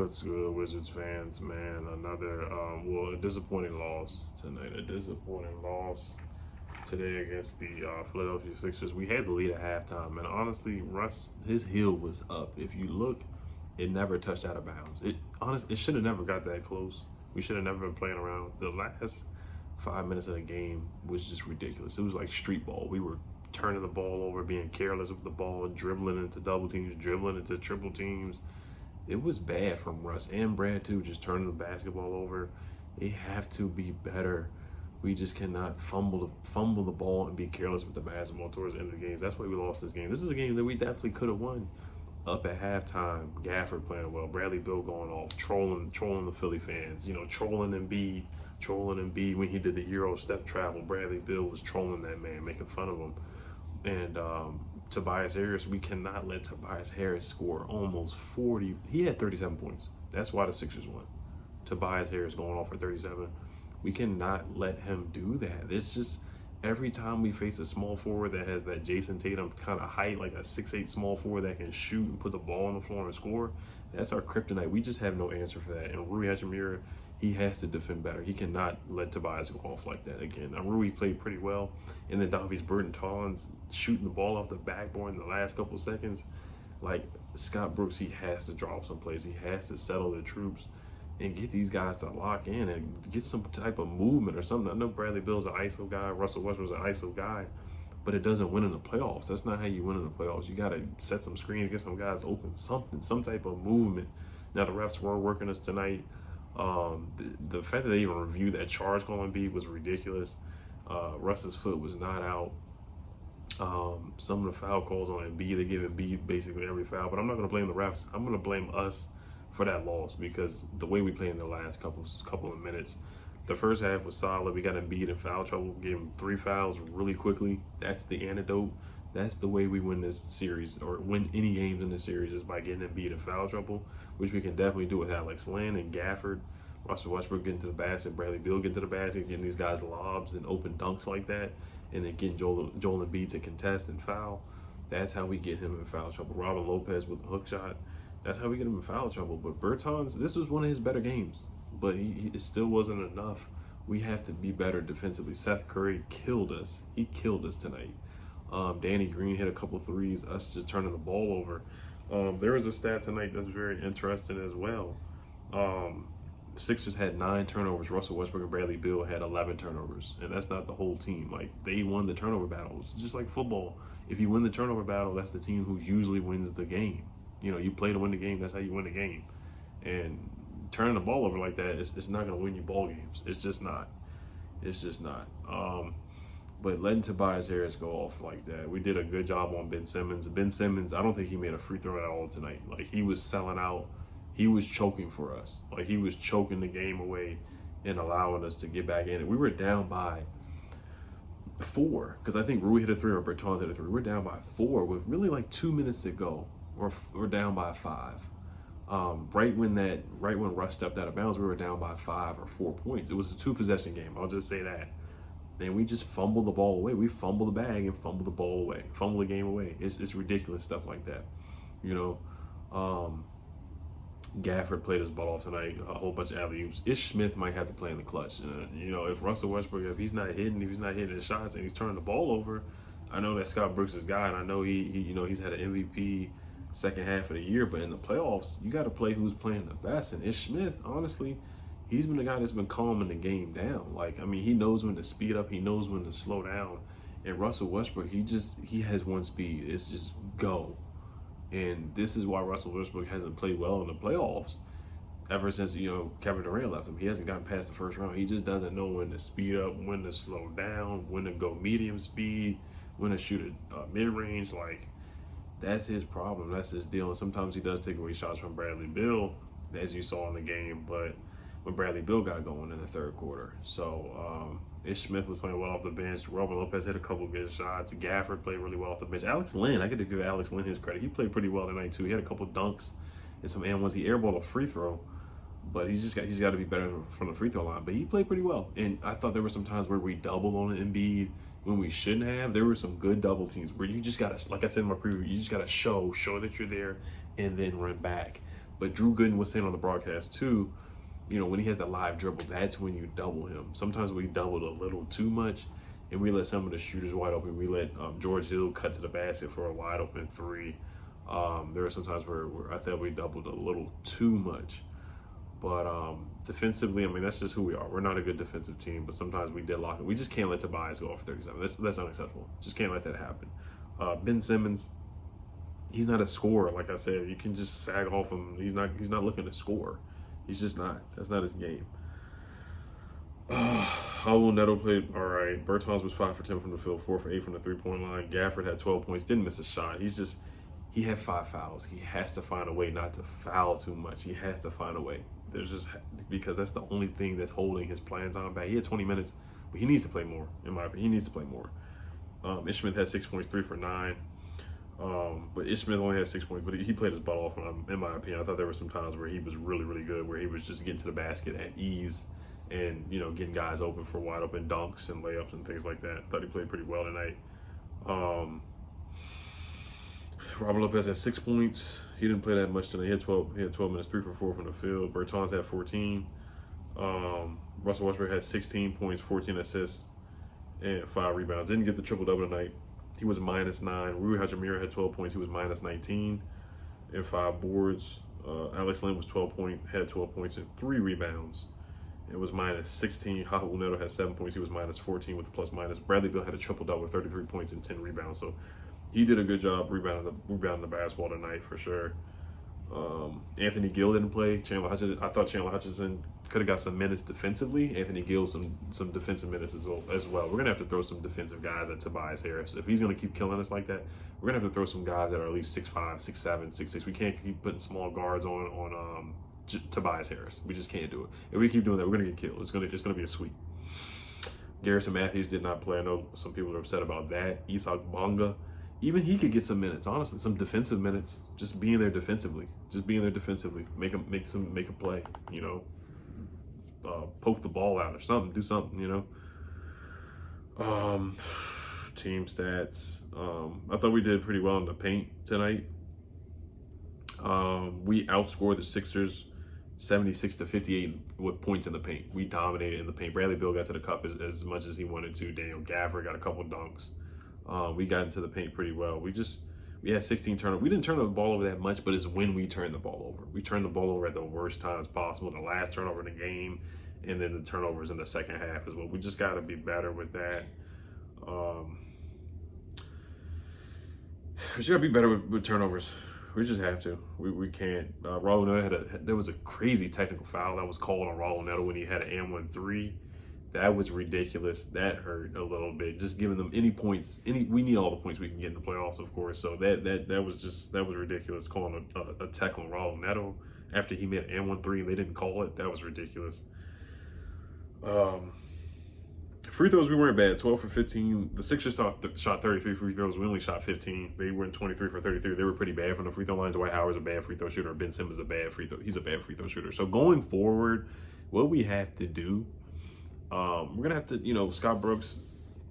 What's good, Wizards fans, man? Another, a disappointing loss tonight. A disappointing loss today against the Philadelphia Sixers. We had the lead at halftime, and honestly, Russ, his heel was up. If you look, it never touched out of bounds. It should have never got that close. We should have never been playing around. The last 5 minutes of the game was just ridiculous. It was like street ball. We were turning the ball over, being careless with the ball, dribbling into double teams, dribbling into triple teams. It was bad from Russ and Brad too, just turning the basketball over. They have to be better. We just cannot fumble the ball and be careless with the basketball towards the end of the games. That's why we lost this game. This is a game that we definitely could have won. Up at halftime, Gafford playing well, Bradley Beal going off, trolling the Philly fans, trolling Embiid when he did the Euro step travel. Bradley Beal was trolling that man, making fun of him. And Tobias Harris, we cannot let Tobias Harris score almost 40. He had 37 points. That's why the Sixers won. Tobias Harris going off for 37. We cannot let him do that. It's just every time we face a small forward that has that Jason Tatum kind of height, like a 6'8" small forward that can shoot and put the ball on the floor and score, that's our kryptonite. We just have no answer for that. And Rui Hachimura, he has to defend better. He cannot let Tobias go off like that again. Now, Rui played pretty well. And then Davies Burton-Tollins shooting the ball off the backboard in the last couple seconds. Like, Scott Brooks, he has to drop some plays. He has to settle the troops and get these guys to lock in and get some type of movement or something. I know Bradley Beal's an ISO guy. Russell Westbrook's an ISO guy. But it doesn't win in the playoffs. That's not how you win in the playoffs. You got to set some screens, get some guys open, some type of movement. Now, the refs were working us tonight. The fact that they even reviewed that charge call on Embiid was ridiculous. Russ's foot was not out. Some of the foul calls on Embiid, they give Embiid basically every foul. But I'm not going to blame the refs. I'm going to blame us for that loss because the way we played in the last couple of minutes. The first half was solid. We got Embiid in foul trouble, gave him 3 fouls really quickly. That's the antidote. That's the way we win this series or win any games in this series is by getting Embiid in foul trouble, which we can definitely do with Alex Len and Gafford. Russell Westbrook getting to the basket, Bradley Beal getting to the basket, getting these guys lobs and open dunks like that, and then getting Joel Embiid to contest and foul. That's how we get him in foul trouble. Robin Lopez with the hook shot. That's how we get him in foul trouble. But Bertans, this was one of his better games, but it still wasn't enough. We have to be better defensively. Seth Curry killed us. He killed us tonight. Danny Green hit a couple threes, us just turning the ball over. There was a stat tonight that's very interesting as well. Sixers had 9 turnovers. Russell Westbrook and Bradley Beal had 11 turnovers. And that's not the whole team. Like, they won the turnover battles. Just like football. If you win the turnover battle, that's the team who usually wins the game. You play to win the game. That's how you win the game. And turning the ball over like that, it's not going to win you ball games. It's just not. It's just not. But letting Tobias Harris go off like that, we did a good job on Ben Simmons. Ben Simmons, I don't think he made a free throw at all tonight. Like, he was selling out. He was choking for us. Like, he was choking the game away and allowing us to get back in it. We were down by 4 because I think Rui hit a 3 or Bertans hit a 3. We're down by 4 with really like 2 minutes to go. We're down by 5. Right when Russ stepped out of bounds, we were down by 5 or 4 points. It was a 2-possession game. I'll just say that. And we just fumbled the ball away. We fumble the bag and fumble the ball away. Fumble the game away. It's ridiculous stuff like that. Gafford played his butt off tonight. A whole bunch of alley-oops. Ish Smith might have to play in the clutch. If Russell Westbrook, if he's not hitting his shots and he's turning the ball over, I know that Scott Brooks is guy, and I know he's had an MVP second half of the year, but in the playoffs, you got to play who's playing the best. And Ish Smith, honestly, he's been the guy that's been calming the game down. He knows when to speed up, he knows when to slow down. And Russell Westbrook, he has one speed. It's just go. And this is why Russell Westbrook hasn't played well in the playoffs ever since, Kevin Durant left him. He hasn't gotten past the first round. He just doesn't know when to speed up, when to slow down, when to go medium speed, when to shoot a mid-range. That's his problem. That's his deal. And sometimes he does take away shots from Bradley Beal, as you saw in the game. But when Bradley Beal got going in the third quarter. So Ish Smith was playing well off the bench. Robin Lopez hit a couple good shots. Gafford played really well off the bench. Alex Len, I get to give Alex Len his credit. He played pretty well tonight too. He had a couple dunks and some and ones. He airballed a free throw, but he's got to be better from the free throw line. But he played pretty well. And I thought there were some times where we doubled on Embiid when we shouldn't have. There were some good double teams where you just gotta, like I said in my preview, you just gotta show that you're there and then run back. But Drew Gooden was saying on the broadcast too, you know, when he has that live dribble, that's when you double him. Sometimes we doubled a little too much, and we let some of the shooters wide open. We let George Hill cut to the basket for a wide open three. There were some times where I thought we doubled a little too much. But defensively, I mean, that's just who we are. We're not a good defensive team, but sometimes we deadlock it. We just can't let Tobias go off 37. That's unacceptable. Just can't let that happen. Ben Simmons, he's not a scorer. Like I said, you can just sag off him. He's not looking to score. He's just not. That's not his game. Raul Neto played all right. Bertans was 5 for 10 from the field, 4 for 8 from the three-point line. Gafford had 12 points, didn't miss a shot. He had 5 fouls. He has to find a way not to foul too much. He has to find a way. Because that's the only thing that's holding his playing time back. He had 20 minutes, but he needs to play more, in my opinion. He needs to play more. Ishmael had 6 points, 3 for 9. But Ishmael only had 6 points, but he played his butt off, in my opinion. I thought there were some times where he was really, really good, where he was just getting to the basket at ease and, you know, getting guys open for wide open dunks and layups and things like that. I thought he played pretty well tonight. Robert Lopez had 6 points. He didn't play that much tonight. He had 12 minutes, 3 for 4 from the field. Bertans had 14. Russell Westbrook had 16 points, 14 assists, and 5 rebounds. Didn't get the triple-double tonight. He was -9. Rui Hachimura had 12 points. He was -19 and 5 boards. Alex Len was had 12 points and 3 rebounds. It was -16. Raul Neto had 7 points. He was -14 with the plus-minus. Bradley Beal had a triple-double with 33 points and 10 rebounds. So he did a good job rebounding the basketball tonight for sure. Anthony Gill didn't play. I thought Chandler Hutchinson could have got some minutes defensively. Anthony Gill some defensive minutes as well. We're gonna have to throw some defensive guys at Tobias Harris if he's gonna keep killing us like that. We're gonna have to throw some guys that are at least 6'5", 6'7", 6'6". We can't keep putting small guards on Tobias Harris. We just can't do it. If we keep doing that, we're gonna get killed. It's gonna be a sweep. Garrison Matthews did not play. I know some people are upset about that. Isak Bonga, even he could get some minutes, honestly, some defensive minutes. Just being there defensively. Make a play, you know. Poke the ball out or something. Do something, you know. Team stats. I thought we did pretty well in the paint tonight. We outscored the Sixers 76-58 with points in the paint. We dominated in the paint. Bradley Beal got to the cup as much as he wanted to. Daniel Gafford got a couple dunks. We got into the paint pretty well. We had 16 turnovers. We didn't turn the ball over that much, but it's when we turned the ball over. We turned the ball over at the worst times possible. The last turnover in the game, and then the turnovers in the second half as well. We just got to be better with that. We just got to be better with turnovers. We just have to. We can't. Raul Neto there was a crazy technical foul that was called on Raul Neto when he had an M13. That was ridiculous. That hurt a little bit. Just giving them any points. We need all the points we can get in the playoffs, of course. So that was ridiculous. Calling a tech on Raul Neto after he made an M13, they didn't call it. That was ridiculous. Free throws, we weren't bad. 12 for 15. The Sixers shot 33 free throws. We only shot 15. They went 23 for 33. They were pretty bad from the free throw line. Dwight Howard's a bad free throw shooter. Ben Simmons is a bad free throw. He's a bad free throw shooter. So going forward, what we have to do, we're gonna have to, you know, Scott Brooks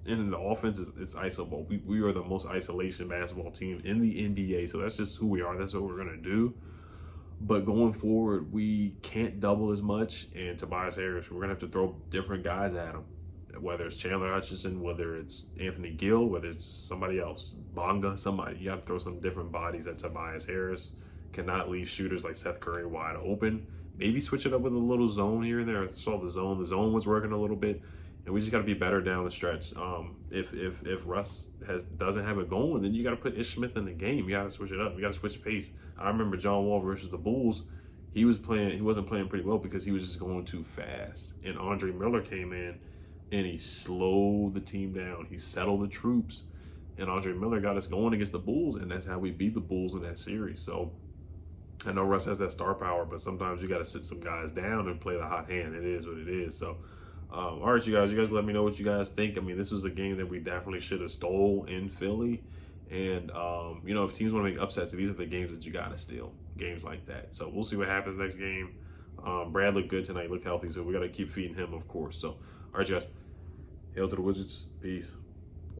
in the offense is iso ball. We are the most isolation basketball team in the NBA. So that's just who we are. That's what we're gonna do. But going forward, we can't double as much. And Tobias Harris, we're gonna have to throw different guys at him. Whether it's Chandler Hutchinson, whether it's Anthony Gill, whether it's somebody else, Bonga, somebody. You got to throw some different bodies at Tobias Harris. Cannot leave shooters like Seth Curry wide open. Maybe switch it up with a little zone here and there. I saw the zone. The zone was working a little bit, and we just got to be better down the stretch. If Russ doesn't have it going, then you got to put Ish Smith in the game. You got to switch it up. You got to switch pace. I remember John Wall versus the Bulls. He wasn't playing pretty well because he was just going too fast. And Andre Miller came in, and he slowed the team down. He settled the troops. And Andre Miller got us going against the Bulls, and that's how we beat the Bulls in that series. So I know Russ has that star power, but sometimes you got to sit some guys down and play the hot hand. It is what it is. So, all right, you guys let me know what you guys think. I mean, this was a game that we definitely should have stole in Philly. And, you know, if teams want to make upsets, these are the games that you got to steal, games like that. So we'll see what happens next game. Brad looked good tonight, looked healthy, so we got to keep feeding him, of course. So, all right, you guys. Hail to the Wizards. Peace.